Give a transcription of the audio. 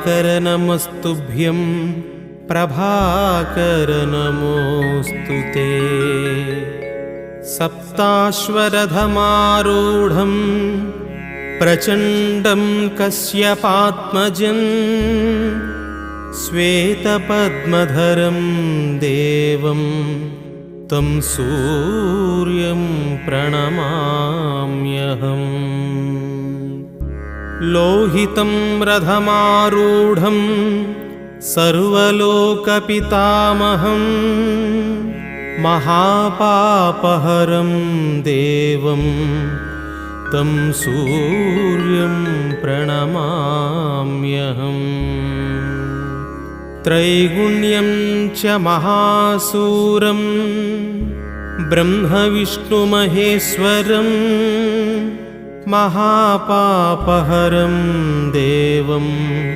दिवाकर नमस्तुभ्यं प्रभाकर नमोऽस्तु ते। सप्ताश्वरथमारूढं प्रचण्डं कश्यपात्मजं श्वेतपद्मधरं देवं तं सूर्यं प्रणमाम्यहम्। लोहितं रथमारूढं सर्वलोकपितामहं महापापहरं देवं तं सूर्यं प्रणमाम्यहम्। त्रैगुण्यं च महासूरं ब्रह्मविष्णुमहेश्वरं महापापहरं देवं